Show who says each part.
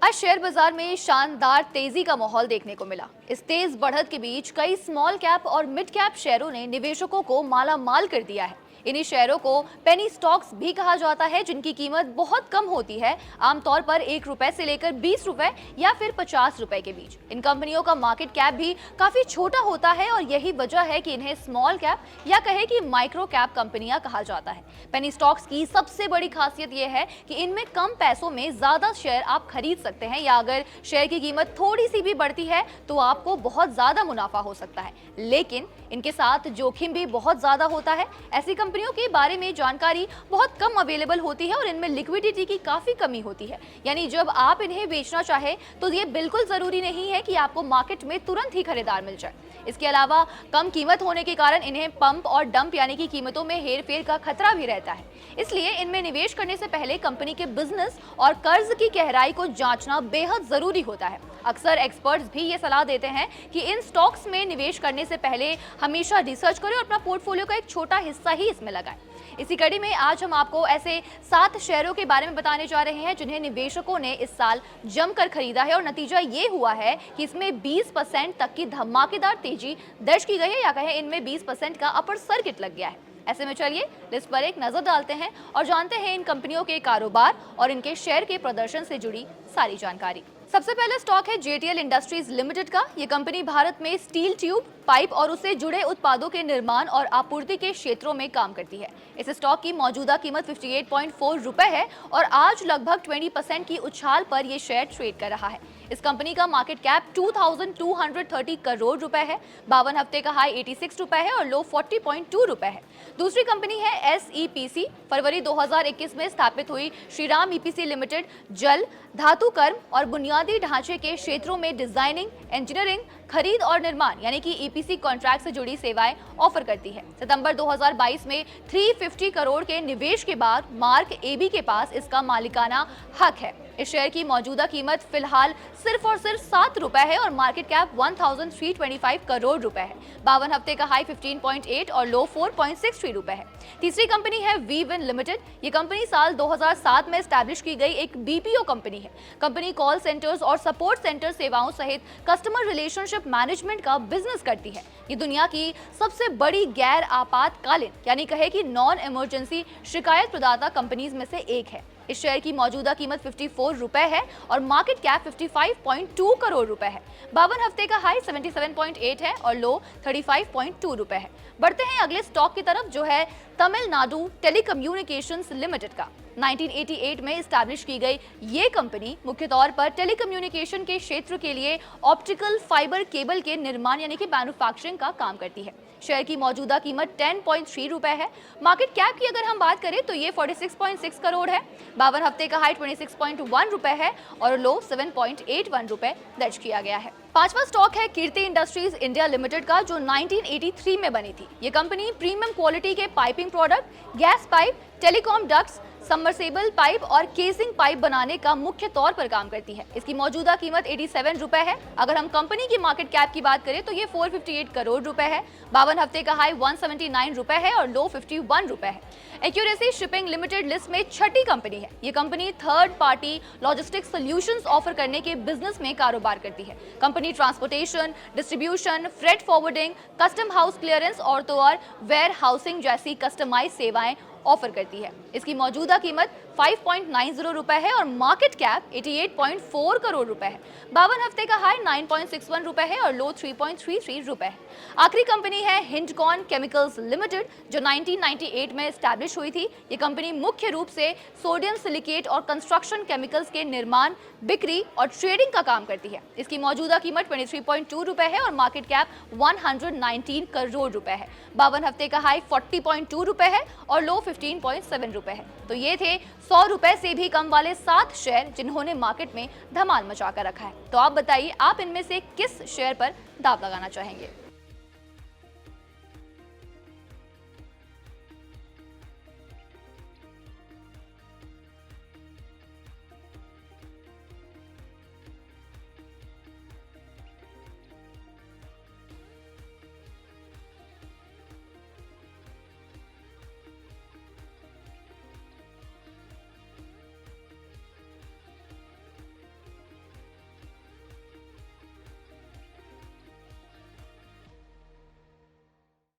Speaker 1: आज शेयर बाजार में शानदार तेजी का माहौल देखने को मिला। इस तेज बढ़त के बीच कई स्मॉल कैप और मिड कैप शेयरों ने निवेशकों को माला माल कर दिया है। इन्हीं शेयरों को पेनी स्टॉक्स भी कहा जाता है, जिनकी कीमत बहुत कम होती है, आमतौर पर 1 रुपए से लेकर 20 रुपए या फिर 50 रुपए के बीच। इन कंपनियों का मार्केट कैप भी काफी छोटा होता है और यही वजह है कि इन्हें स्मॉल कैप या कहे कि माइक्रो कैप कंपनियां कहा जाता है। पेनी स्टॉक्स की सबसे बड़ी खासियत यह है कि इनमें कम पैसों में ज्यादा शेयर आप खरीद सकते हैं, या अगर शेयर की कीमत थोड़ी सी भी बढ़ती है तो आपको बहुत ज्यादा मुनाफा हो सकता है। लेकिन इनके साथ जोखिम भी बहुत ज्यादा होता है। ऐसी कंपनियों के बारे में जानकारी बहुत कम अवेलेबल होती है और इनमें लिक्विडिटी की काफी कमी होती है। यानी जब आप इन्हें बेचना चाहे तो ये बिल्कुल जरूरी नहीं है कि आपको मार्केट में तुरंत ही खरीदार मिल जाए। इसके अलावा कम कीमत होने के कारण इन्हें पंप और डंप यानी कि कीमतों में हेरफेर का खतरा भी रहता है। इसलिए इनमें निवेश करने से पहले कंपनी के बिजनेस और कर्ज की गहराई को जांचना बेहद जरूरी होता है। अक्सर एक्सपर्ट्स भी ये सलाह देते हैं कि इन स्टॉक्स में निवेश करने से पहले हमेशा रिसर्च करें और अपना पोर्टफोलियो का एक छोटा हिस्सा ही इसमें लगाएं। इसी कड़ी में आज हम आपको ऐसे 7 शेयरों के बारे में बताने जा रहे हैं जिन्हें निवेशकों ने इस साल जमकर खरीदा है और नतीजा ये हुआ है कि इसमें 20% तक की धमाकेदार तेजी दर्ज की गई है, या कहें इनमें 20% का अपर सर्किट लग गया है। ऐसे में चलिए लिस्ट पर एक नजर डालते हैं और जानते हैं इन कंपनियों के कारोबार और इनके शेयर के प्रदर्शन से जुड़ी सारी जानकारी। सबसे पहले स्टॉक है JTL इंडस्ट्रीज लिमिटेड का। ये कंपनी भारत में स्टील ट्यूब, पाइप और उससे जुड़े उत्पादों के निर्माण और आपूर्ति के क्षेत्रों में काम करती है। इस स्टॉक की मौजूदा कीमत 58.4 रुपए है और आज लगभग 20% की उछाल पर यह शेयर ट्रेड कर रहा है। इस कंपनी का मार्केट कैप 2230 करोड़ रुपए है। 52 हफ्ते का हाई 86 रुपए है और लो 40.2 रुपए है। दूसरी कंपनी है SEPC। फरवरी 2021 में स्थापित हुई श्रीराम EPC लिमिटेड जल, धातु कर्म और बुनियादी ढांचे के क्षेत्रों में डिजाइनिंग, इंजीनियरिंग, खरीद और निर्माण यानी कि EPC कॉन्ट्रैक्ट से जुड़ी सेवाएं ऑफर करती है। सितंबर 2022 में 350 करोड़ के निवेश के बाद मार्क AB के पास इसका मालिकाना हक है। इस शेयर की मौजूदा कीमत फिलहाल सिर्फ और सिर्फ 7 रुपए है और मार्केट कैप 1325 करोड़ रुपए है। 52 हफ्ते का हाई 15.8 और लो 4.63 रुपए है। तीसरी कंपनी है वीविन लिमिटेड। ये कंपनी साल 2007 में एस्टैब्लिश की गई एक BPO कंपनी है। कंपनी कॉल सेंटर्स और सपोर्ट सेंटर सेवाओं सहित कस्टमर रिलेशनशिप मैनेजमेंट का बिजनेस करती है। ये दुनिया की सबसे बड़ी गैर आपातकालीन यानी कहे कि नॉन इमरजेंसी शिकायत प्रदाता कंपनीज में से एक है। इस शेयर की मौजूदा कीमत 54 रुपए है और मार्केट कैप 55.2 करोड़ रुपए है। 52 हफ्ते का हाई 77.8 है और लो 35.2 रुपए है। बढ़ते हैं अगले स्टॉक की तरफ जो है तमिलनाडु टेलीकम्युनिकेशंस लिमिटेड का। 1988 में एस्टैब्लिश की गई ये कंपनी मुख्य तौर पर टेलीकम्युनिकेशन के क्षेत्र के लिए ऑप्टिकल फाइबर केबल के निर्माण यानी कि मैन्युफैक्चरिंग का काम करती है। शेयर की मौजूदा कीमत 10.3 रुपए है। मार्केट कैप की अगर हम बात करें तो ये 46.6 करोड़ है। 52 हफ्ते का हाई 26.1 रुपए है और लो 7.81 रुपए दर्ज किया गया है। पांचवा स्टॉक है कीर्ति इंडस्ट्रीज इंडिया लिमिटेड का, जो 1983 में बनी थी। ये कंपनी प्रीमियम क्वालिटी के piping product, gas pipe, telecom ducts, submersible pipe और केसिंग पाइप बनाने का मुख्य तौर पर काम करती है। इसकी मौजूदा कीमत 87 रुपए है। अगर हम कंपनी की मार्केट कैप की बात करें तो ये 458 करोड़ रुपए है। 52 हफ्ते का हाई 179 रुपए है और लो 51 रुपए है। एक्यूरेसी शिपिंग लिमिटेड लिस्ट में छठी कंपनी है। ये company third party logistics solutions offer करने के बिजनेस में कारोबार करती है। Company transportation, distribution, freight forwarding, custom house clearance और तो और वेयर हाउसिंग जैसी कस्टमाइज सेवाएं ऑफर करती है। इसकी मौजूदा कीमत 5.90 रुपए है और मार्केट कैप 88.4 करोड़ रुपए है। 52 हफ्ते का हाई 9.61 रुपए है और लो 3.33 रुपए है। आखिरी कंपनी है हिंडकॉन केमिकल्स लिमिटेड, जो 1998 में एस्टैब्लिश हुई थी। ये कंपनी मुख्य रूप से सोडियम सिलिकेट और कंस्ट्रक्शन केमिकल्स के निर्माण, बिक्री और ट्रेडिंग का काम करती है। इसकी मौजूदा कीमत 23.2 रुपए है और मार्केट कैप 119 करोड़ रुपए है। 52 हफ्ते का हाई 40.2 रुपए है और लो 15.7 रुपए है। तो ये थे 100 रुपए से भी कम वाले 7 शेयर जिन्होंने मार्केट में धमाल मचा कर रखा है। तो आप बताइए, आप इनमें से किस शेयर पर दांव लगाना चाहेंगे?